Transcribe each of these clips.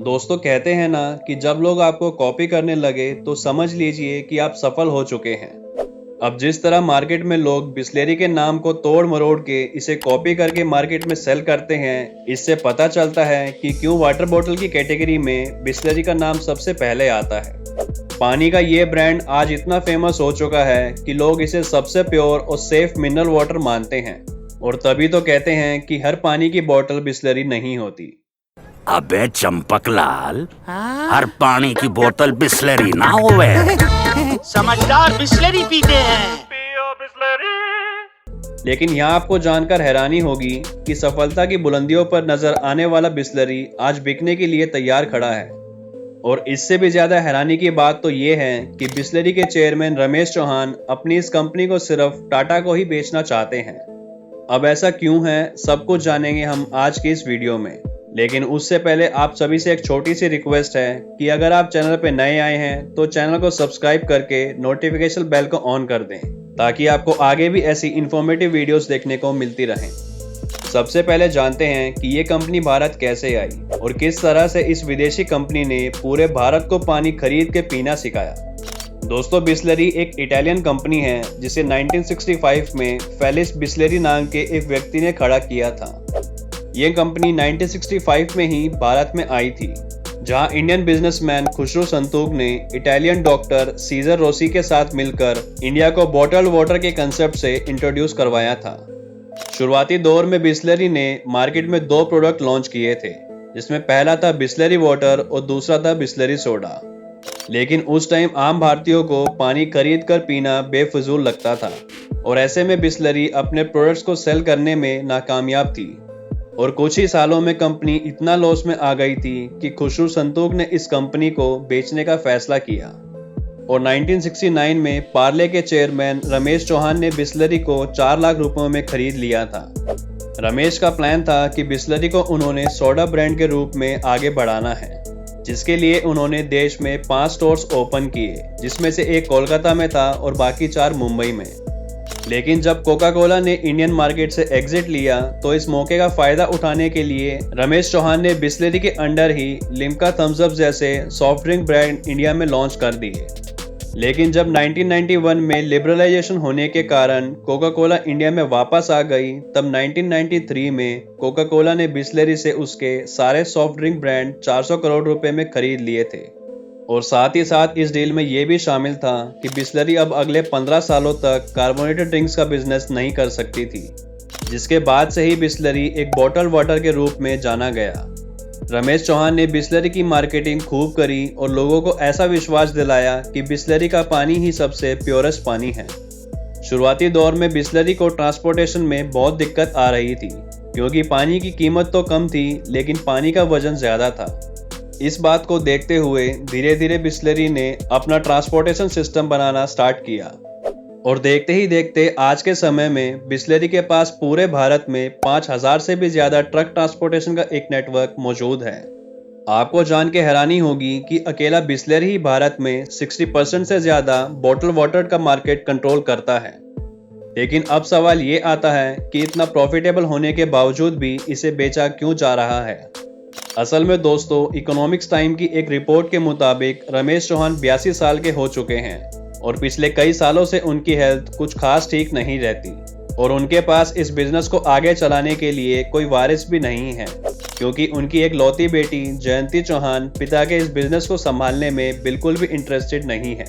दोस्तों कहते हैं ना कि जब लोग आपको कॉपी करने लगे तो समझ लीजिए कि आप सफल हो चुके हैं। अब जिस तरह मार्केट में लोग बिस्लेरी के नाम को तोड़ मरोड़ के इसे कॉपी करके मार्केट में सेल करते हैं, इससे पता चलता है कि क्यों वाटर बोतल की कैटेगरी में बिस्लेरी का नाम सबसे पहले आता है। पानी का ये ब्रांड आज इतना फेमस हो चुका है कि लोग इसे सबसे प्योर और सेफ मिनरल वाटर मानते हैं, और तभी तो कहते हैं कि हर पानी की बोतल बिस्लेरी नहीं होती। अबे चंपकलाल, हर पानी की बोतल बिस्लेरी ना होवे। समझदार बिस्लेरी पीते हैं। पियो बिस्लेरी। लेकिन यहाँ आपको जानकर हैरानी होगी कि सफलता की बुलंदियों पर नजर आने वाला बिस्लेरी आज बिकने के लिए तैयार खड़ा है। और इससे भी ज्यादा हैरानी की बात तो ये है कि बिस्लेरी के चेयरमैन रमेश चौहान अपनी इस कंपनी को सिर्फ टाटा को ही बेचना चाहते हैं। अब ऐसा क्यों है, सब कुछ जानेंगे हम आज की इस वीडियो में। लेकिन उससे पहले आप सभी से एक छोटी सी रिक्वेस्ट है कि अगर आप चैनल पे नए आए हैं तो चैनल को सब्सक्राइब करके नोटिफिकेशन बेल को ऑन कर दें, ताकि आपको आगे भी ऐसी इंफॉर्मेटिव वीडियोस देखने को मिलती रहें। सबसे पहले जानते हैं कि ये कंपनी भारत कैसे आई और किस तरह से इस विदेशी कंपनी ने पूरे भारत को पानी खरीद के पीना सिखाया। दोस्तों, बिस्लेरी एक इटालियन कंपनी है जिसे 1965 में फेलिस बिस्लेरी नाम के एक व्यक्ति ने खड़ा किया था। ये कंपनी 1965 में ही भारत में आई थी, जहां इंडियन बिजनेसमैन खुसरो संतोख ने इटालियन डॉक्टर सीजर रोसी के साथ मिलकर इंडिया को बॉटल्ड वाटर के कंसेप्ट से इंट्रोड्यूस करवाया था। शुरुआती दौर में बिस्लेरी ने मार्केट में दो प्रोडक्ट लॉन्च किए थे, जिसमें पहला था बिस्लेरी वाटर और दूसरा था बिस्लेरी सोडा। लेकिन उस टाइम आम भारतीयों को पानी खरीद कर पीना बेफिजूल लगता था, और ऐसे में बिस्लेरी अपने प्रोडक्ट्स को सेल करने में नाकामयाब थी। और कुछ ही सालों में कंपनी इतना लॉस में आ गई थी कि खुसरो संतोख ने इस कंपनी को बेचने का फैसला किया। और 1969 में पार्ले के चेयरमैन रमेश चौहान ने बिस्लेरी को 4 लाख रुपयों में खरीद लिया था। रमेश का प्लान था कि बिस्लेरी को उन्होंने सोडा ब्रांड के रूप में आगे बढ़ाना है, जिसके लिए उन्होंने देश में 5 स्टोर्स ओपन किए, जिसमें से एक कोलकाता में था और बाकी 4 मुंबई में। लेकिन जब कोका कोला ने इंडियन मार्केट से एग्जिट लिया तो इस मौके का फायदा उठाने के लिए रमेश चौहान ने बिस्लेरी के अंडर ही लिम्का, थम्स अप जैसे सॉफ्ट ड्रिंक ब्रांड इंडिया में लॉन्च कर दिए। लेकिन जब 1991 में लिबरलाइजेशन होने के कारण कोका कोला इंडिया में वापस आ गई, तब 1993 में कोका कोला ने बिस्लेरी से उसके सारे सॉफ्ट ड्रिंक ब्रांड 400 करोड़ रुपए में खरीद लिए थे। और साथ ही साथ इस डील में यह भी शामिल था कि बिस्लेरी अब अगले 15 सालों तक कार्बोनेटेड ड्रिंक्स का बिजनेस नहीं कर सकती थी, जिसके बाद से ही बिस्लेरी एक बॉटल वाटर के रूप में जाना गया। रमेश चौहान ने बिस्लेरी की मार्केटिंग खूब करी और लोगों को ऐसा विश्वास दिलाया कि बिस्लेरी का पानी ही सबसे प्योरेस्ट पानी है। शुरुआती दौर में बिस्लेरी को ट्रांसपोर्टेशन में बहुत दिक्कत आ रही थी, क्योंकि पानी की कीमत तो कम थी लेकिन पानी का वजन ज्यादा था। इस बात को देखते हुए धीरे धीरे बिस्लेरी ने अपना ट्रांसपोर्टेशन सिस्टम बनाना स्टार्ट किया, और देखते ही देखते आज के समय में बिस्लेरी के पास पूरे भारत में 5000 से भी ज्यादा ट्रक ट्रांसपोर्टेशन का एक नेटवर्क मौजूद है। आपको जान के हैरानी होगी कि अकेला बिस्लेरी ही भारत में 60% से ज्यादा बॉटल वाटर का मार्केट कंट्रोल करता है। लेकिन अब सवाल ये आता है कि इतना प्रॉफिटेबल होने के बावजूद भी इसे बेचा क्यों जा रहा है। असल में दोस्तों, इकोनॉमिक्स टाइम की एक रिपोर्ट के मुताबिक रमेश चौहान 82 साल के हो चुके हैं और पिछले कई सालों से उनकी हेल्थ कुछ खास ठीक नहीं रहती, और उनके पास इस बिजनेस को आगे चलाने के लिए कोई वारिस भी नहीं है, क्योंकि उनकी एक लौती बेटी जयंती चौहान पिता के इस बिजनेस को संभालने में बिल्कुल भी इंटरेस्टेड नहीं है।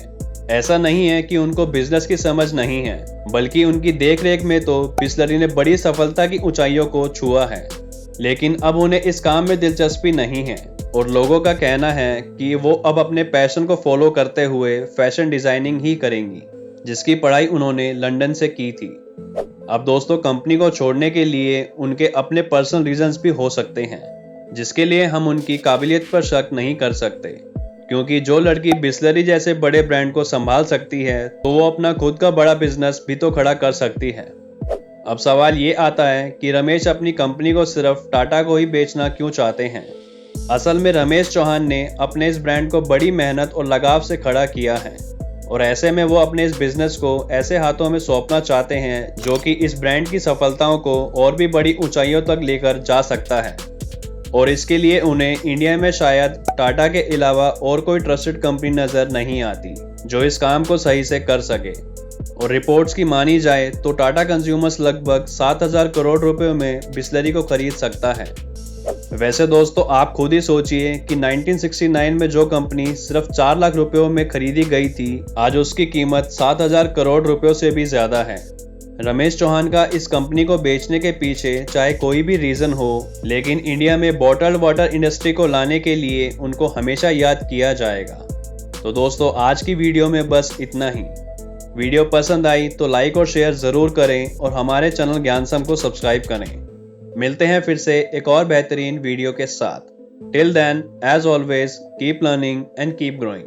ऐसा नहीं है कि उनको बिजनेस की समझ नहीं है, बल्कि उनकी देखरेख में तो बिस्लेरी ने बड़ी सफलता की ऊंचाइयों को छुआ है। लेकिन अब उन्हें इस काम में दिलचस्पी नहीं है, और लोगों का कहना है कि वो अब अपने पैशन को फॉलो करते हुए फैशन डिजाइनिंग ही करेंगी, जिसकी पढ़ाई उन्होंने लंदन से की थी। अब दोस्तों, कंपनी को छोड़ने के लिए उनके अपने पर्सनल रीजंस भी हो सकते हैं, जिसके लिए हम उनकी काबिलियत पर शक नहीं कर सकते, क्योंकि जो लड़की बिस्लेरी जैसे बड़े ब्रांड को संभाल सकती है तो वो अपना खुद का बड़ा बिजनेस भी तो खड़ा कर सकती है। अब सवाल ये आता है कि रमेश अपनी कंपनी को सिर्फ टाटा को ही बेचना क्यों चाहते हैं। असल में रमेश चौहान ने अपने इस ब्रांड को बड़ी मेहनत और लगाव से खड़ा किया है, और ऐसे में वो अपने इस बिजनेस को ऐसे हाथों में सौंपना चाहते हैं जो कि इस ब्रांड की सफलताओं को और भी बड़ी ऊंचाइयों तक लेकर जा सकता है। और इसके लिए उन्हें इंडिया में शायद टाटा के अलावा और कोई ट्रस्टेड कंपनी नजर नहीं आती जो इस काम को सही से कर सके। और रिपोर्ट्स की मानी जाए तो टाटा कंज्यूमर्स लगभग 7,000 करोड़ रुपयों में बिस्लरी को खरीद सकता है। वैसे दोस्तों आप खुद ही सोचिए कि 1969 में जो कंपनी सिर्फ 4 लाख रुपयों में खरीदी गई थी, आज उसकी कीमत 7,000 करोड़ रुपयों से भी ज्यादा है। रमेश चौहान का इस कंपनी को बेचने के पीछे चाहे कोई भी रीजन हो, लेकिन इंडिया में बॉटल्ड वाटर इंडस्ट्री को लाने के लिए उनको हमेशा याद किया जाएगा। तो दोस्तों आज की वीडियो में बस इतना ही। वीडियो पसंद आई तो लाइक और शेयर जरूर करें और हमारे चैनल ज्ञानसम को सब्सक्राइब करें। मिलते हैं फिर से एक और बेहतरीन वीडियो के साथ। Till then as always keep learning and keep growing.